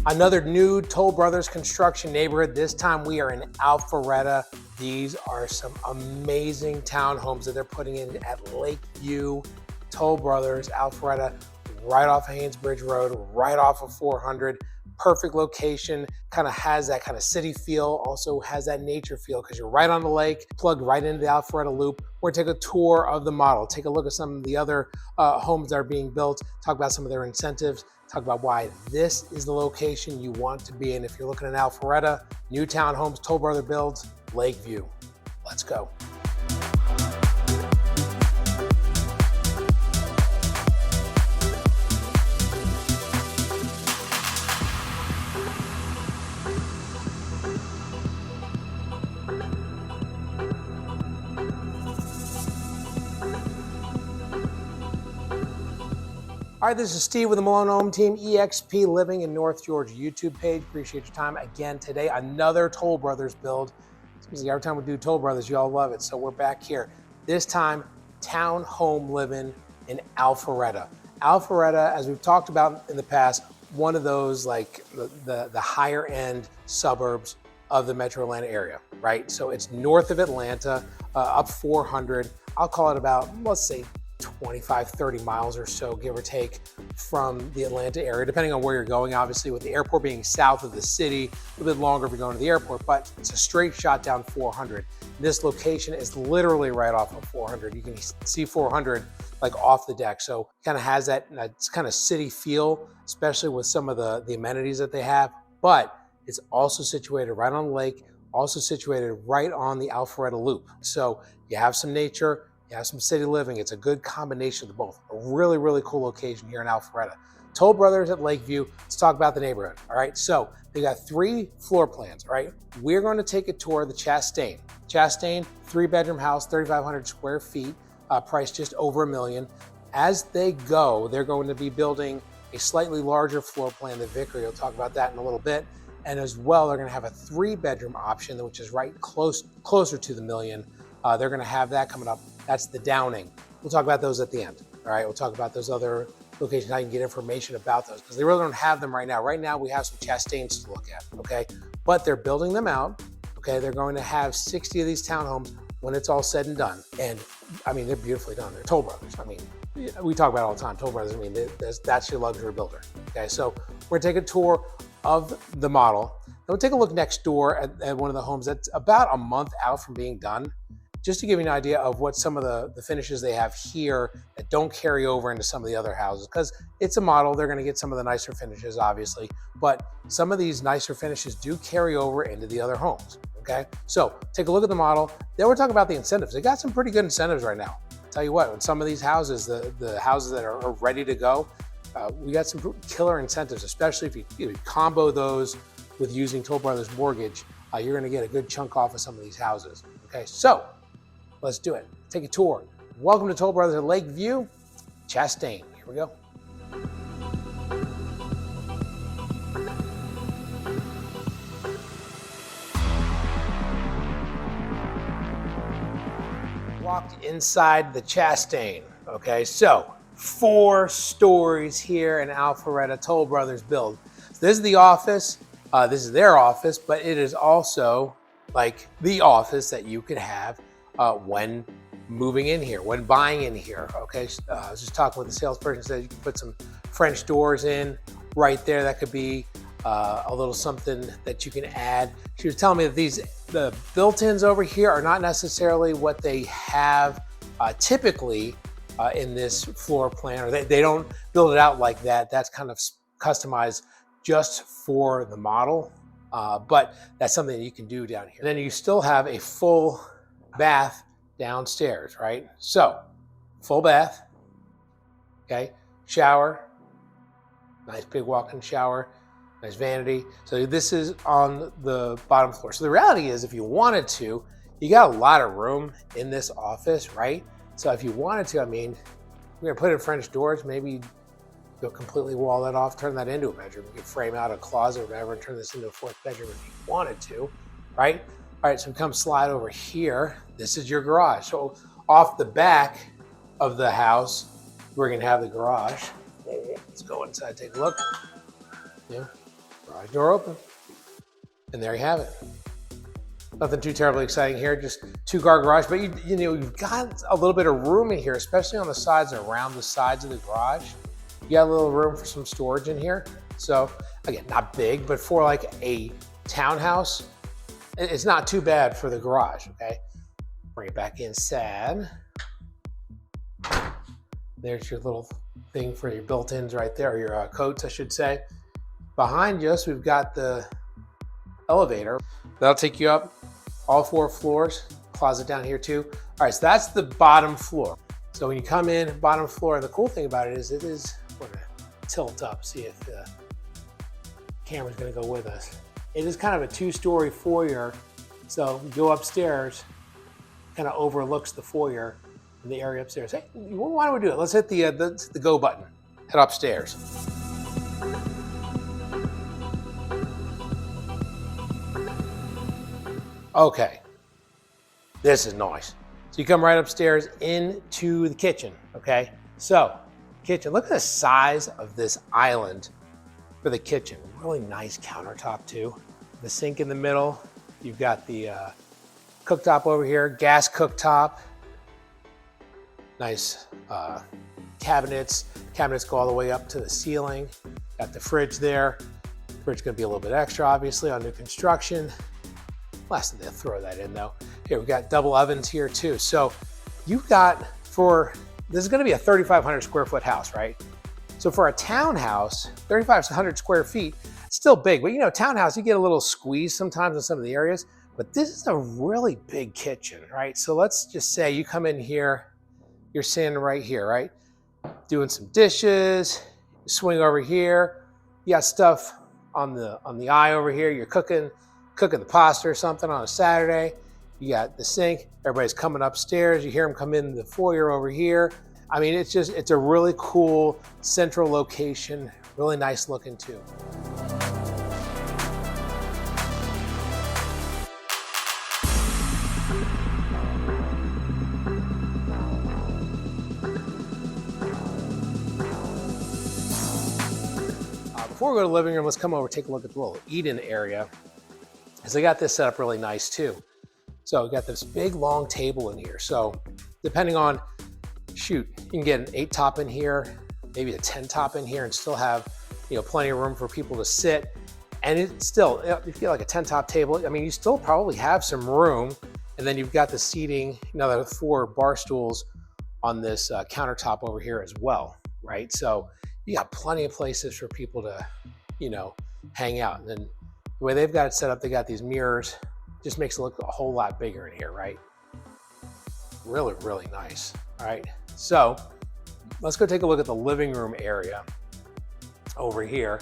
Another new Toll Brothers construction neighborhood. This time we are in Alpharetta. These are some amazing townhomes that they're putting in at Lakeview. Toll Brothers, Alpharetta, right off of Haynesbridge Road, right off of 400. Perfect location, kind of has that kind of city feel, also has that nature feel because you're right on the lake, plugged right into the Alpharetta Loop. We're gonna take a tour of the model, take a look at some of the other homes that are being built, talk about some of their incentives, talk about why this is the location you want to be in if you're looking at Alpharetta, new townhomes, Toll Brother builds, Lakeview. Let's go. All right, this is Steve with the Malone Home Team, EXP Living in North Georgia YouTube page. Appreciate your time. Again, today, another Toll Brothers build. Seems like every time we do Toll Brothers, you all love it. So we're back here. This time, townhome living in Alpharetta. Alpharetta, as we've talked about in the past, one of those like the higher end suburbs of the metro Atlanta area, right? So it's north of Atlanta, up 400. I'll call it about, let's say, 25, 30 miles or so, give or take, from the Atlanta area, depending on where you're going, obviously, with the airport being south of the city, a little bit longer if you're going to the airport, but it's a straight shot down 400. This location is literally right off of 400. You can see 400 like off the deck. So kind of has that kind of city feel, especially with some of the amenities that they have, but it's also situated right on the lake, also situated right on the Alpharetta Loop. So you have some nature, you have some city living. It's a good combination of both. A really, really cool location here in Alpharetta. Toll Brothers at Lakeview. Let's talk about the neighborhood. All right, so they got 3 floor plans. All right, we're going to take a tour of the Chastain. Chastain, 3-bedroom house, 3,500 square feet, priced just over $1 million. As they go, they're going to be building a slightly larger floor plan, the Vickery. We'll talk about that in a little bit. And as well, they're going to have a 3-bedroom option, which is right closer to the $1 million. They're going to have that coming up. That's the Downing. We'll talk about those at the end. All right, we'll talk about those other locations, how you can get information about those, because they really don't have them right now. Right now, we have some Chastains to look at, okay? But they're building them out, okay? They're going to have 60 of these townhomes when it's all said and done. And I mean, they're beautifully done. They're Toll Brothers. I mean, we talk about it all the time. Toll Brothers, I mean, that's your luxury builder, okay? So we're gonna take a tour of the model. Then we'll take a look next door at one of the homes that's about a month out from being done, just to give you an idea of what some of the finishes they have here that don't carry over into some of the other houses, because it's a model, they're gonna get some of the nicer finishes, obviously, but some of these nicer finishes do carry over into the other homes, okay? So take a look at the model. Then we're talking about the incentives. They got some pretty good incentives right now. I'll tell you what, in some of these houses, the houses that are ready to go, we got some killer incentives, especially if you combo those with using Toll Brothers Mortgage, you're gonna get a good chunk off of some of these houses, okay? So, let's do it. Take a tour. Welcome to Toll Brothers at Lakeview, Chastain. Here we go. Walked inside the Chastain. Okay, so 4 stories here in Alpharetta, Toll Brothers build. So this is the office. This is their office, but it is also like the office that you could have when moving in here, when buying in here, okay? I was just talking with the salesperson, said you can put some French doors in right there. That could be a little something that you can add. She was telling me that the built-ins over here are not necessarily what they have typically in this floor plan, or they don't build it out like that. That's kind of customized just for the model, but that's something that you can do down here. And then you still have a full bath downstairs, right? So, full bath, okay? Shower, nice big walk-in shower, nice vanity. So this is on the bottom floor. So the reality is, if you wanted to, you got a lot of room in this office, right? So if you wanted to, I mean, we're gonna put in French doors, maybe you'll completely wall that off, turn that into a bedroom. You could frame out a closet or whatever and turn this into a 4th bedroom if you wanted to, right? All right, so come slide over here. This is your garage. So off the back of the house, we're gonna have the garage. Let's go inside, take a look. Yeah. Garage door open. And there you have it. Nothing too terribly exciting here, just two-car garage, but you know, you've got a little bit of room in here, especially on the sides and around the sides of the garage. You got a little room for some storage in here. So again, not big, but for like a townhouse, it's not too bad for the garage, okay? Bring it back inside. There's your little thing for your built-ins right there, or your coats, I should say. Behind us, we've got the elevator. That'll take you up all 4 floors. Closet down here too. All right, so that's the bottom floor. So when you come in, bottom floor, the cool thing about it is we're gonna tilt up, see if the camera's gonna go with us. It is kind of a 2-story foyer. So you go upstairs, kind of overlooks the foyer and the area upstairs. Hey, why don't we do it? Let's hit the go button, head upstairs. Okay, this is nice. So you come right upstairs into the kitchen, okay? So, kitchen, look at the size of this island for the kitchen. Really nice countertop too. The sink in the middle. You've got the cooktop over here, gas cooktop. Nice cabinets. Cabinets go all the way up to the ceiling. Got the fridge there. Fridge gonna be a little bit extra, obviously, on new construction. Last thing they'll throw that in though. Here, we've got double ovens here too. So you've got, this is gonna be a 3,500 square foot house, right? So for a townhouse, 3,500 square feet, it's still big, but you know, townhouse, you get a little squeeze sometimes in some of the areas, but this is a really big kitchen, right? So let's just say you come in here, you're sitting right here, right? Doing some dishes, you swing over here, you got stuff on the eye over here, you're cooking the pasta or something on a Saturday. You got the sink, everybody's coming upstairs, you hear them come in the foyer over here. I mean, it's a really cool central location, really nice looking too. Before we go to the living room, let's come over and take a look at the little eat-in area. Because they got this set up really nice too. So we got this big long table in here. So depending on, shoot, you can get an 8 top in here, maybe a 10 top in here and still have, you know, plenty of room for people to sit. And it's still, if you feel like a 10 top table, I mean, you still probably have some room. And then you've got the seating, another 4 bar stools on this countertop over here as well, right? So you got plenty of places for people to, you know, hang out. And then the way they've got it set up, they got these mirrors, just makes it look a whole lot bigger in here, right? Really, really nice, all right? So let's go take a look at the living room area over here.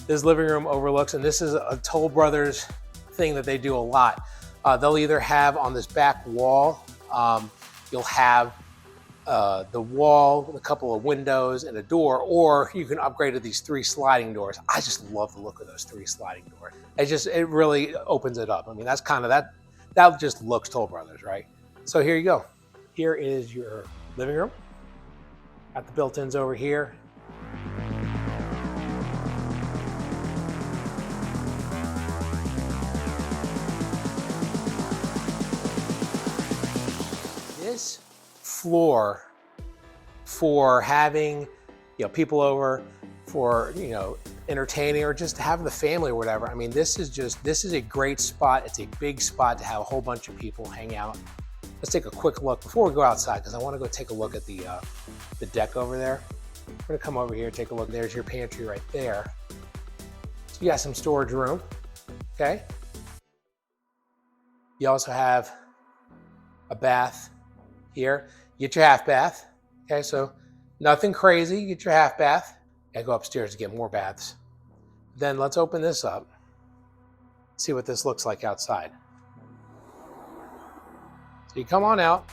This living room overlooks, and this is a Toll Brothers thing that they do a lot. They'll either have on this back wall, you'll have the wall, a couple of windows and a door, or you can upgrade to these 3 sliding doors. I just love the look of those 3 sliding doors. It really opens it up. I mean, that's kind of, that just looks Toll Brothers, right? So here you go. Here is your living room. Got the built-ins over here. This floor for having, you know, people over, for, you know, entertaining, or just having the family or whatever. I mean, this is a great spot. It's a big spot to have a whole bunch of people hang out. Let's take a quick look before we go outside, because I want to go take a look at the deck over there. We're gonna come over here, take a look. There's your pantry right there. So you got some storage room, okay? You also have a bath here. You get your half bath, okay? So nothing crazy, you get your half bath. I go upstairs to get more baths. Then let's open this up, see what this looks like outside. So you come on out.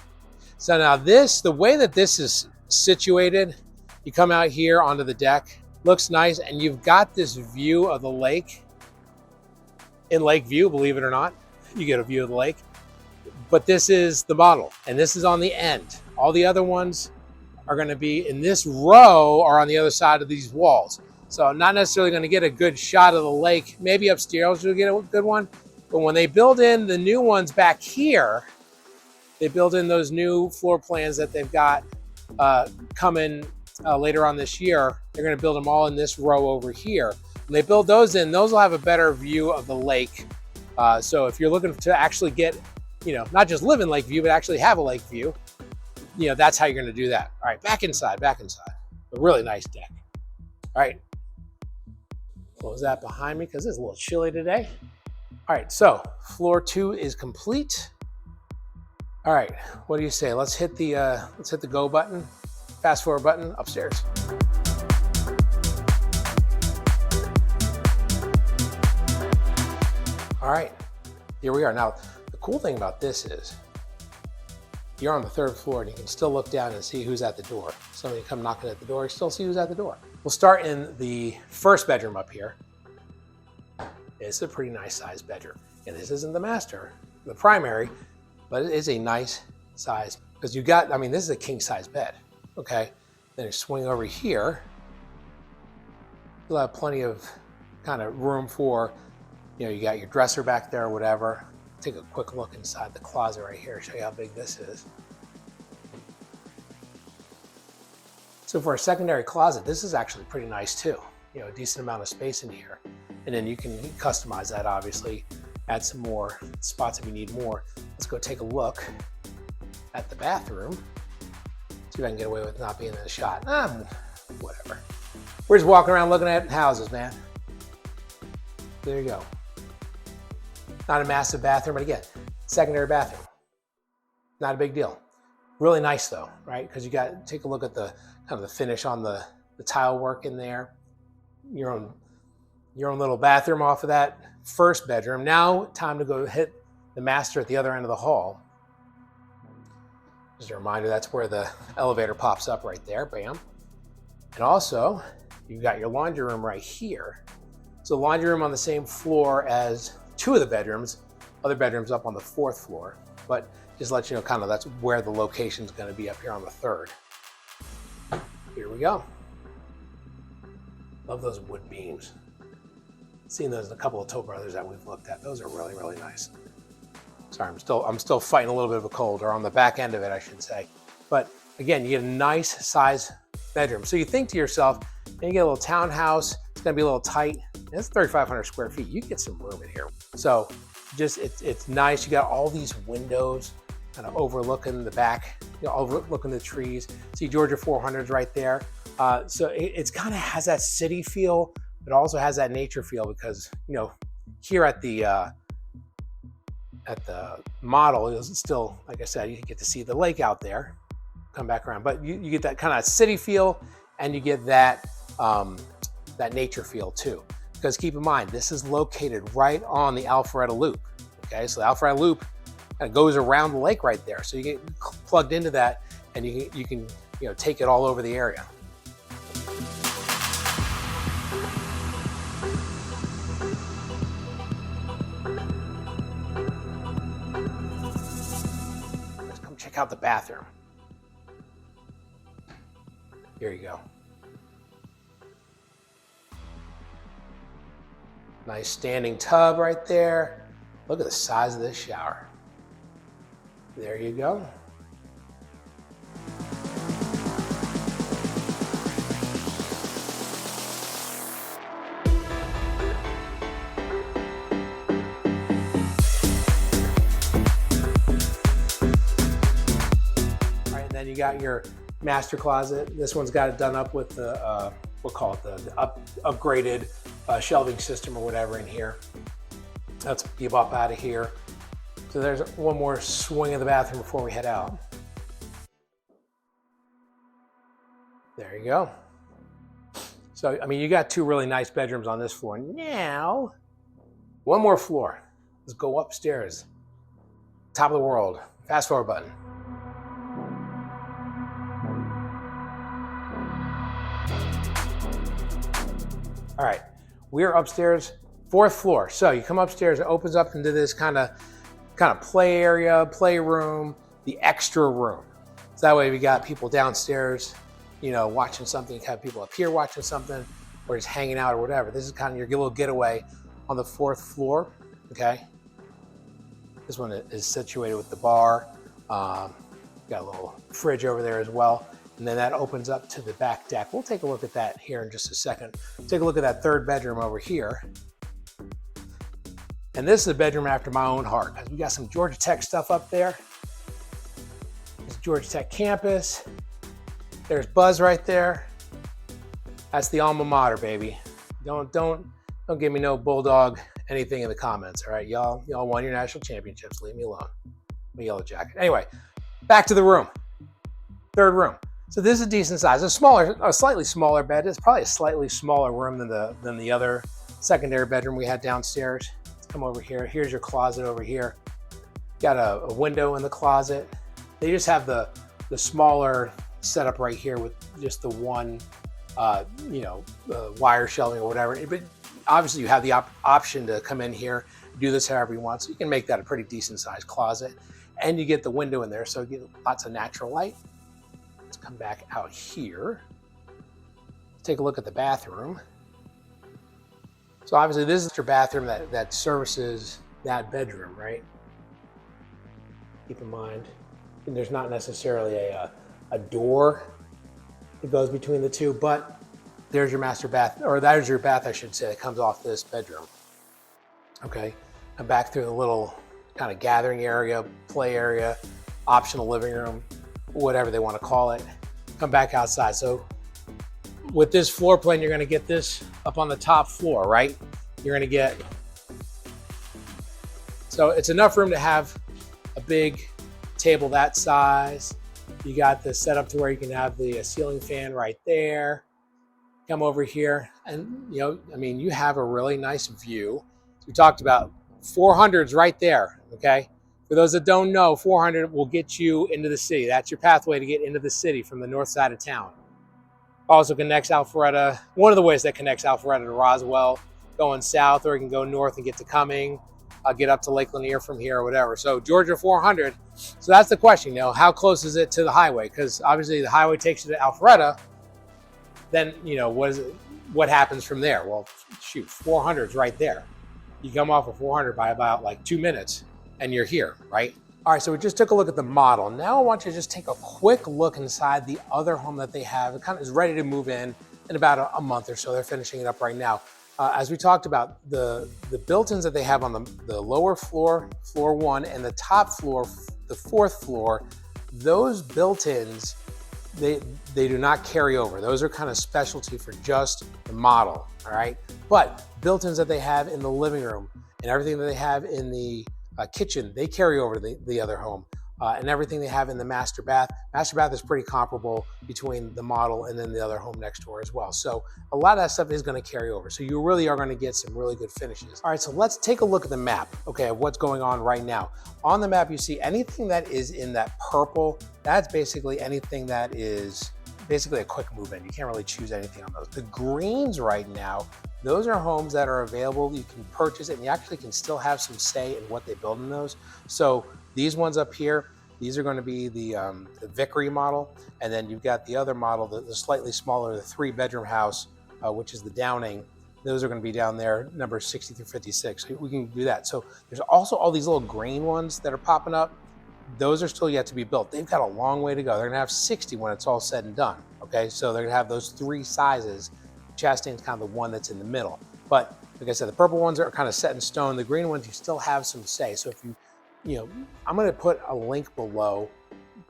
So now the way that this is situated, you come out here onto the deck, looks nice, and you've got this view of the lake. In Lakeview, believe it or not, you get a view of the lake. But this is the model, and this is on the end. All the other ones are gonna be in this row or on the other side of these walls. So I'm not necessarily going to get a good shot of the lake. Maybe upstairs you'll get a good one. But when they build in the new ones back here, they build in those new floor plans that they've got coming later on this year. They're going to build them all in this row over here. When they build those in, those will have a better view of the lake. So if you're looking to actually get, not just live in Lakeview, but actually have a lake view, that's how you're going to do that. All right, back inside. A really nice deck. All right, close that behind me because it's a little chilly today. All right, so floor 2 is complete. All right, what do you say? Let's hit the go button, fast forward button upstairs. All right, here we are. Now, the cool thing about this is you're on the 3rd floor and you can still look down and see who's at the door. Somebody come knocking at the door, you still see who's at the door. We'll start in the 1st bedroom up here. It's a pretty nice sized bedroom. And this isn't the master, the primary, but it is a nice size because this is a king size bed, okay? Then you swing over here, you'll have plenty of kind of room for, you got your dresser back there or whatever. Take a quick look inside the closet right here, show you how big this is. So for a secondary closet, this is actually pretty nice too. A decent amount of space in here. And then you can customize that, obviously, add some more spots if you need more. Let's go take a look at the bathroom. See if I can get away with not being in the shot. Whatever. We're just walking around looking at houses, man. There you go. Not a massive bathroom, but again, secondary bathroom. Not a big deal. Really nice though, right? Because you got, take a look at the kind of the finish on the tile work in there. Your own little bathroom off of that 1st bedroom. Now, time to go hit the master at the other end of the hall. Just a reminder, that's where the elevator pops up right there, bam. And also, you've got your laundry room right here. So laundry room on the same floor as 2 of the bedrooms, other bedrooms up on the 4th floor. But just let you know, kind of that's where the location is going to be up here on the 3rd. Here we go. Love those wood beams. Seen those in a couple of Toll Brothers that we've looked at. Those are really, really nice. Sorry, I'm still fighting a little bit of a cold, or on the back end of it, I should say. But again, you get a nice size bedroom. So you think to yourself, you get a little townhouse, it's gonna be a little tight. It's 3,500 square feet. You get some room in here. So just, it's nice. You got all these windows kind of overlooking the back, overlooking the trees. See Georgia 400s right there. So it's kind of has that city feel, but also has that nature feel because, here at the model, it's still, like I said, you get to see the lake out there, come back around, but you get that kind of city feel and you get that, that nature feel too. Because keep in mind, this is located right on the Alpharetta Loop. Okay, so the Alpharetta Loop kind of goes around the lake right there. So you get plugged into that and you can take it all over the area. Let's come check out the bathroom. Here you go. Nice standing tub right there. Look at the size of this shower. There you go. All right, and then you got your master closet. This one's got it done up with the, we'll call it the upgraded shelving system or whatever in here. Let's get up out of here. So there's one more swing of the bathroom before we head out. There you go. So, you got 2 really nice bedrooms on this floor. Now, one more floor. Let's go upstairs. Top of the world. Fast forward button. All right, we're upstairs, 4th floor. So you come upstairs, it opens up into this kind of play area, playroom, the extra room. So that way we got people downstairs, watching something, you have people up here watching something. or just hanging out or whatever. This is kind of your little getaway on the 4th floor, okay? This one is situated with the bar. Got a little fridge over there as well. And then that opens up to the back deck. We'll take a look at that here in just a second. Take a look at that 3rd bedroom over here. And this is a bedroom after my own heart, because we got some Georgia Tech stuff up there. It's Georgia Tech campus. There's Buzz right there. That's the alma mater, baby. Don't give me no Bulldog anything in the comments, all right? Y'all won your national championships. Leave me alone. I'm a Yellow Jacket. Anyway, back to the room. 3rd room. So this is a decent size. A slightly smaller bed. It's probably a slightly smaller room than the other secondary bedroom we had downstairs. Let's come over here. Here's your closet over here. Got a window in the closet. They just have the smaller setup right here with just the one, wire shelving or whatever. But obviously you have the option to come in here, do this however you want. So you can make that a pretty decent sized closet. And you get the window in there, so you get lots of natural light. Let's come back out here. Take a look at the bathroom. So obviously this is your bathroom that services that bedroom, right? Keep in mind, and there's not necessarily a door that goes between the two, but there's your master bath, or that is your bath, I should say, that comes off this bedroom. Okay, and back through the little kind of gathering area, play area, optional living room, whatever they want to call it. Come back outside. So with this floor plan, you're going to get this up on the top floor, right? You're going to get, so it's enough room to have a big table that size. You got the setup to where you can have the ceiling fan right there. Come over here and, you have a really nice view. We talked about 400's right there, okay? For those that don't know, 400 will get you into the city. That's your pathway to get into the city from the north side of town. Also connects Alpharetta, one of the ways that connects Alpharetta to Roswell, going south, or you can go north and get to Cumming, get up to Lake Lanier from here or whatever. So Georgia 400, so that's the question, how close is it to the highway? Because obviously the highway takes you to Alpharetta, then, what happens from there? Well, shoot, 400's right there. You come off of 400 by about like 2 minutes and you're here, right? All right, so we just took a look at the model. Now I want you to just take a quick look inside the other home that they have. It kind of is ready to move in about a month or so. They're finishing it up right now. As we talked about, the built-ins that they have on the lower floor, floor 1, and the top floor, the 4th floor, those built-ins, they do not carry over. Those are kind of specialty for just the model, all right? But built-ins that they have in the living room and everything that they have in the kitchen, they carry over to the other home. And everything they have in the master bath. Master bath is pretty comparable between the model and then the other home next door as well. So a lot of that stuff is going to carry over. So you really are going to get some really good finishes. All right, so let's take a look at the map, okay, of what's going on right now. On the map, you see anything that is in that purple, that's basically anything that is basically a quick move-in. You can't really choose anything on those. The greens right now, those are homes that are available. You can purchase it, and you actually can still have some say in what they build in those. So these ones up here, these are going to be the Vickery model, and then you've got the other model, the slightly smaller, the 3-bedroom house, which is the Downing. Those are going to be down there, number 60 through 56. We can do that. So there's also all these little green ones that are popping up. Those are still yet to be built. They've got a long way to go. They're going to have 60 when it's all said and done. Okay, so they're going to have those 3 sizes. Chastain's kind of the one that's in the middle. But like I said, the purple ones are kind of set in stone. The green ones, you still have some say. So if I'm going to put a link below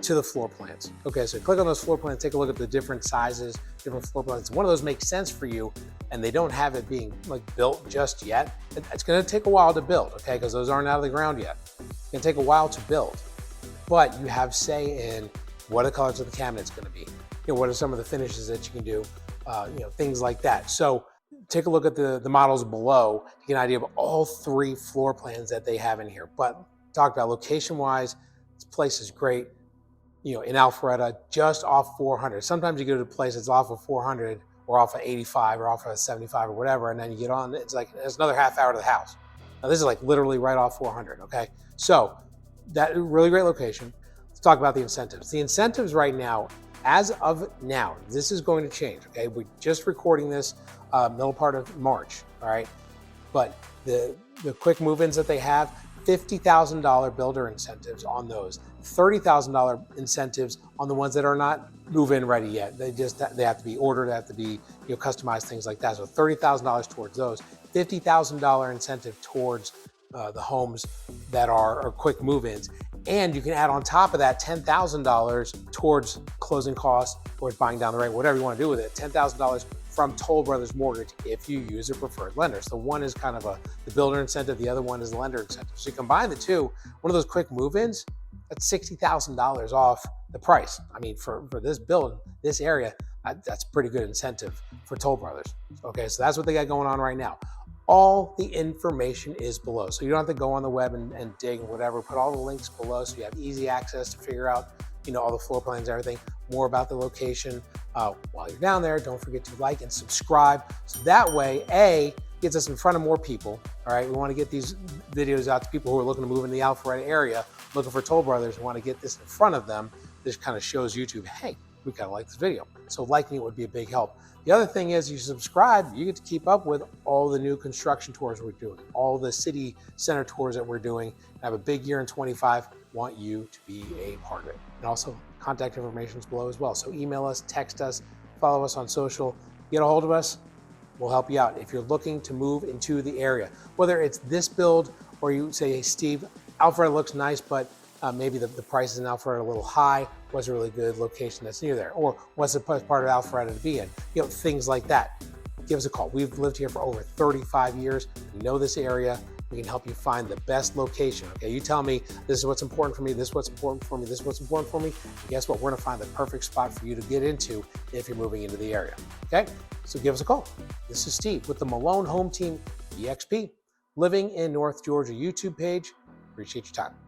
to the floor plans. Okay, so click on those floor plans, take a look at the different sizes, different floor plans. One of those makes sense for you, and they don't have it being built just yet. It's going to take a while to build, okay, because those aren't out of the ground yet. It's going to take a while to build, but you have say in what the colors of the cabinet's going to be. What are some of the finishes that you can do, things like that. So take a look at the models below to get an idea of all 3 floor plans that they have in here. But talk about location-wise, this place is great. In Alpharetta, just off 400. Sometimes you go to a place that's off of 400 or off of 85 or off of 75 or whatever, and then you get on, it's another half hour to the house. Now this is literally right off 400, okay? So that really great location. Let's talk about the incentives. The incentives right now, as of now, this is going to change, okay? We're just recording this middle part of March, all right? But the quick move-ins that they have, $50,000 builder incentives on those, $30,000 incentives on the ones that are not move-in ready yet. They have to be ordered, they have to be customized, things like that. So $30,000 towards those, $50,000 incentive towards the homes that are quick move-ins. And you can add on top of that $10,000 towards closing costs, towards buying down the rate, whatever you want to do with it, $10,000 from Toll Brothers Mortgage if you use a preferred lender. So one is kind of the builder incentive, the other one is the lender incentive. So you combine the two, one of those quick move-ins, that's $60,000 off the price. I mean, for this build, this area, that's a pretty good incentive for Toll Brothers. Okay, so that's what they got going on right now. All the information is below. So you don't have to go on the web and dig and whatever. Put all the links below so you have easy access to figure out all the floor plans, everything, more about the location. While you're down there, don't forget to like and subscribe. So that way, A, gets us in front of more people. All right, we want to get these videos out to people who are looking to move in the Alpharetta area, looking for Toll Brothers. We want to get this in front of them. This kind of shows YouTube, hey, we kind of like this video. So liking it would be a big help. The other thing is you subscribe, you get to keep up with all the new construction tours we're doing, all the city center tours that we're doing. I have a big year in 25, want you to be a part of it. And also contact information is below as well. So email us, text us, follow us on social, get a hold of us, we'll help you out. If you're looking to move into the area, whether it's this build or you say, hey, Steve, Alpharetta looks nice, but maybe the prices in Alpharetta are a little high. What's a really good location that's near there? Or what's the best part of Alpharetta to be in? Things like that. Give us a call. We've lived here for over 35 years. We know this area. We can help you find the best location. Okay, you tell me this is what's important for me, this is what's important for me, this is what's important for me. And guess what? We're gonna find the perfect spot for you to get into if you're moving into the area. Okay, so give us a call. This is Steve with the Malone Home Team EXP, living in North Georgia YouTube page. Appreciate your time.